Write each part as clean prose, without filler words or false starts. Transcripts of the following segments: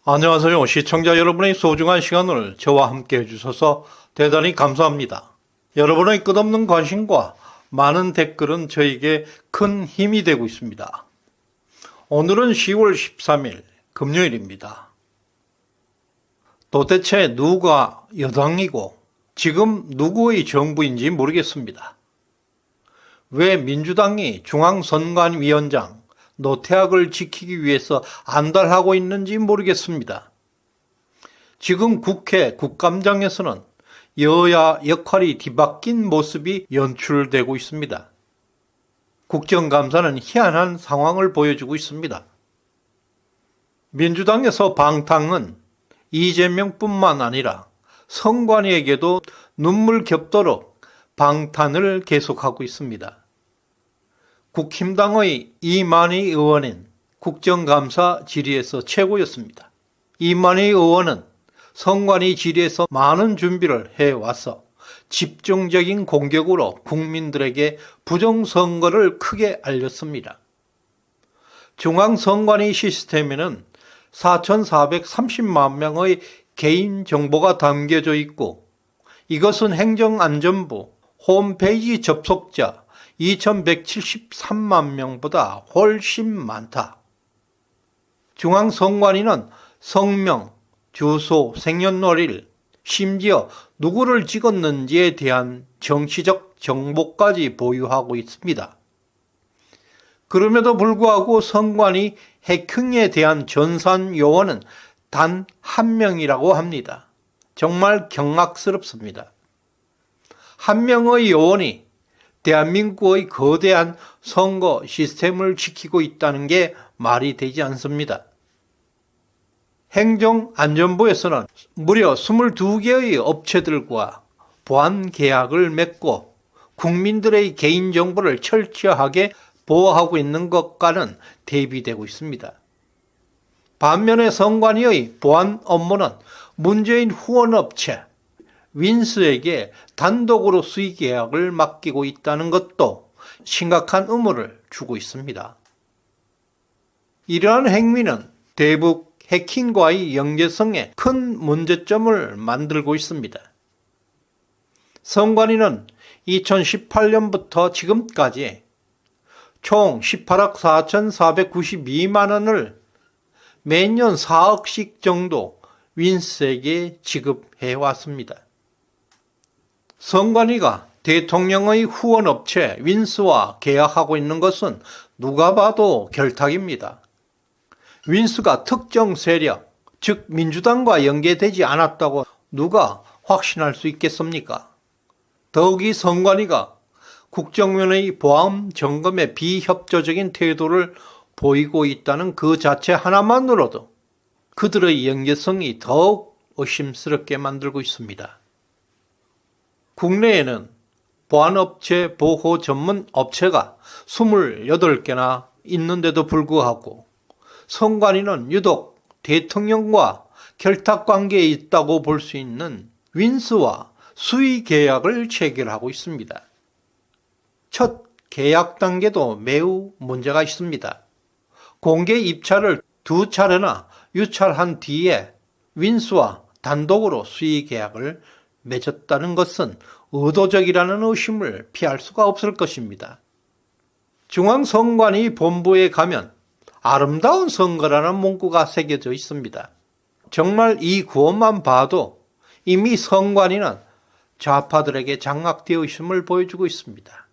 안녕하세요. 시청자 여러분의 소중한 시간을 저와 함께 해주셔서 대단히 감사합니다. 여러분의 끝없는 관심과 많은 댓글은 저에게 큰 힘이 되고 있습니다. 오늘은 10월 13일 금요일입니다. 도대체 누가 여당이고 지금 누구의 정부인지 모르겠습니다. 왜 민주당이 중앙선관위원장 노태악을 지키기 위해서 안달하고 있는지 모르겠습니다. 지금 국회 국감장에서는 여야 역할이 뒤바뀐 모습이 연출되고 있습니다. 국정감사는 희한한 상황을 보여주고 있습니다. 민주당에서 방탕은 이재명뿐만 아니라 선관위에게도 눈물 겹도록 방탄을 계속하고 있습니다. 국힘당의 이만희 의원은 국정감사 질의에서 최고였습니다. 이만희 의원은 선관위 질의에서 많은 준비를 해와서 집중적인 공격으로 국민들에게 부정선거를 크게 알렸습니다. 중앙선관위 시스템에는 4,430만 명의 개인정보가 담겨져 있고 이것은 행정안전부 홈페이지 접속자 2,173만 명보다 훨씬 많다. 중앙선관위는 성명, 주소, 생년월일, 심지어 누구를 찍었는지에 대한 정치적 정보까지 보유하고 있습니다. 그럼에도 불구하고 선관위 해킹에 대한 전산 요원은 단 한 명이라고 합니다. 정말 경악스럽습니다. 한 명의 요원이 대한민국의 거대한 선거 시스템을 지키고 있다는 게 말이 되지 않습니다. 행정안전부에서는 무려 22개의 업체들과 보안 계약을 맺고 국민들의 개인정보를 철저하게 보호하고 있는 것과는 대비되고 있습니다. 반면에 선관위의 보안 업무는 문재인 후원업체 윈스에게 단독으로 수의 계약을 맡기고 있다는 것도 심각한 의문을 주고 있습니다. 이러한 행위는 대북 해킹과의 연계성에 큰 문제점을 만들고 있습니다. 선관위는 2018년부터 지금까지 총 18억 4,492만 원을 매년 4억씩 정도 윈스에게 지급해 왔습니다. 선관위가 대통령의 후원업체 윈스와 계약하고 있는 것은 누가 봐도 결탁입니다. 윈스가 특정 세력, 즉 민주당과 연계되지 않았다고 누가 확신할 수 있겠습니까? 더욱이 선관위가 국정원의 보안 점검에 비협조적인 태도를 보이고 있다는 그 자체 하나만으로도 그들의 연계성이 더욱 의심스럽게 만들고 있습니다. 국내에는 보안업체 보호 전문 업체가 28개나 있는데도 불구하고 선관위는 유독 대통령과 결탁관계에 있다고 볼 수 있는 윈스와 수의 계약을 체결하고 있습니다. 첫 계약 단계도 매우 문제가 있습니다. 공개 입찰을 2차례나 유찰한 뒤에 윈스와 단독으로 수의 계약을 맺었다는 것은 의도적이라는 의심을 피할 수가 없을 것입니다. 중앙선관위 본부에 가면 아름다운 선거라는 문구가 새겨져 있습니다. 정말 이 구호만 봐도 이미 선관위는 좌파들에게 장악되어 있음을 보여주고 있습니다.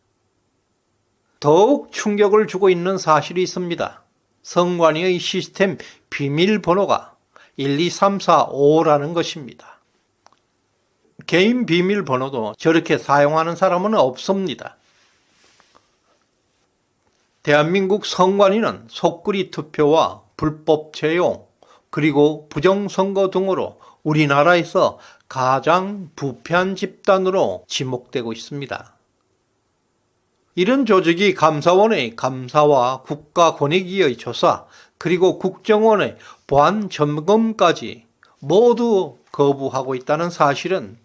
더욱 충격을 주고 있는 사실이 있습니다. 선관위의 시스템 비밀번호가 12345라는 것입니다. 개인 비밀번호도 저렇게 사용하는 사람은 없습니다. 대한민국 선관위는 속그리 투표와 불법 채용 그리고 부정선거 등으로 우리나라에서 가장 부패한 집단으로 지목되고 있습니다. 이런 조직이 감사원의 감사와 국가권익위의 조사 그리고 국정원의 보안 점검까지 모두 거부하고 있다는 사실은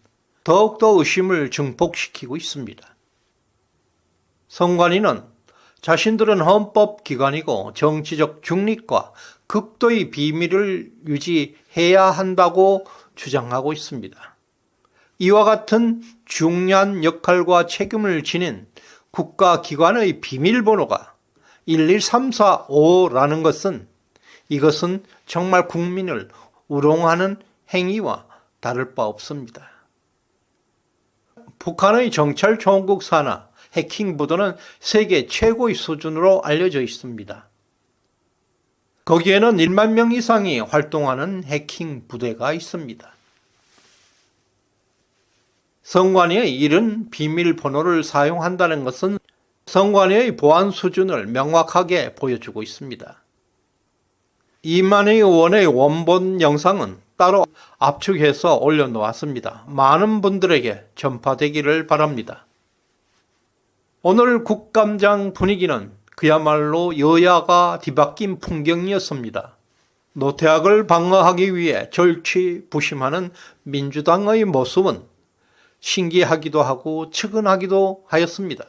더욱더 의심을 증폭시키고 있습니다. 선관위는 자신들은 헌법기관이고 정치적 중립과 극도의 비밀을 유지해야 한다고 주장하고 있습니다. 이와 같은 중요한 역할과 책임을 지닌 국가기관의 비밀번호가 12345라는 것은 이것은 정말 국민을 우롱하는 행위와 다를 바 없습니다. 북한의 정찰 총국 산하 해킹 부도는 세계 최고의 수준으로 알려져 있습니다. 거기에는 1만 명 이상이 활동하는 해킹 부대가 있습니다. 선관위의 이런 비밀번호를 사용한다는 것은 선관위의 보안 수준을 명확하게 보여주고 있습니다. 이만희 의원의 원본 영상은 따로 압축해서 올려놓았습니다. 많은 분들에게 전파되기를 바랍니다. 오늘 국감장 분위기는 그야말로 여야가 뒤바뀐 풍경이었습니다. 노태악을 방어하기 위해 절치부심하는 민주당의 모습은 신기하기도 하고 측은하기도 하였습니다.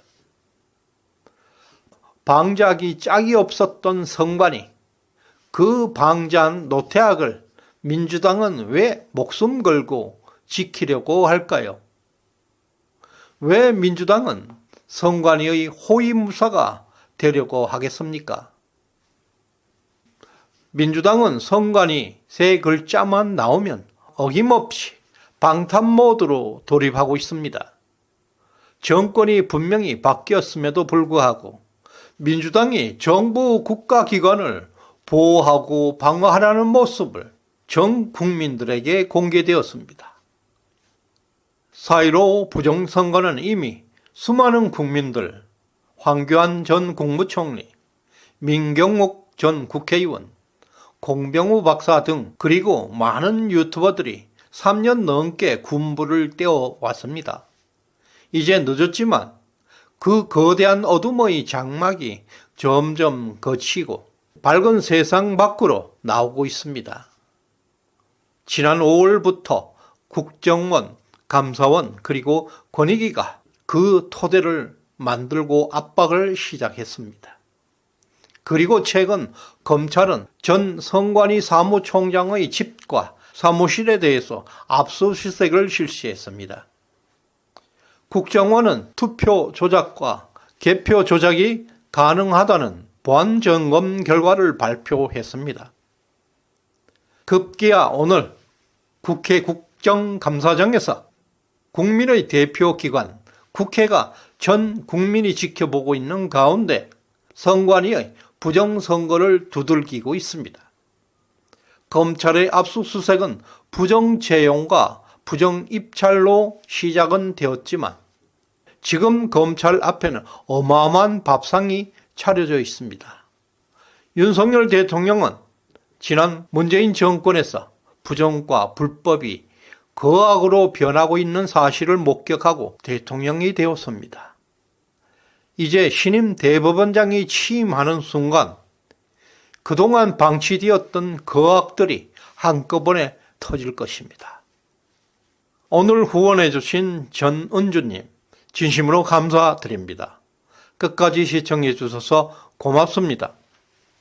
방자기 짝이 없었던 선관위, 그 방자한 노태악을 민주당은 왜 목숨 걸고 지키려고 할까요? 왜 민주당은 선관위의 호위무사가 되려고 하겠습니까? 민주당은 선관위 세 글자만 나오면 어김없이 방탄 모드로 돌입하고 있습니다. 정권이 분명히 바뀌었음에도 불구하고 민주당이 정부 국가기관을 보호하고 방어하라는 모습을 전 국민들에게 공개되었습니다. 4.15 부정선거는 이미 수많은 국민들, 황교안 전 국무총리, 민경욱 전 국회의원, 공병우 박사 등 그리고 많은 유튜버들이 3년 넘게 군부를 떼어왔습니다. 이제 늦었지만 그 거대한 어둠의 장막이 점점 걷히고 밝은 세상 밖으로 나오고 있습니다. 지난 5월부터 국정원, 감사원 그리고 권익위가 그 토대를 만들고 압박을 시작했습니다. 그리고 최근 검찰은 전 선관위 사무총장의 집과 사무실에 대해서 압수수색을 실시했습니다. 국정원은 투표 조작과 개표 조작이 가능하다는 보안 점검 결과를 발표했습니다. 급기야 오늘 국회 국정감사장에서 국민의 대표기관 국회가 전 국민이 지켜보고 있는 가운데 선관위의 부정선거를 두들기고 있습니다. 검찰의 압수수색은 부정채용과 부정입찰로 시작은 되었지만 지금 검찰 앞에는 어마어마한 밥상이 차려져 있습니다. 윤석열 대통령은 지난 문재인 정권에서 부정과 불법이 거악으로 변하고 있는 사실을 목격하고 대통령이 되었습니다. 이제 신임 대법원장이 취임하는 순간 그동안 방치되었던 거악들이 한꺼번에 터질 것입니다. 오늘 후원해 주신 전은주님 진심으로 감사드립니다. 끝까지 시청해 주셔서 고맙습니다.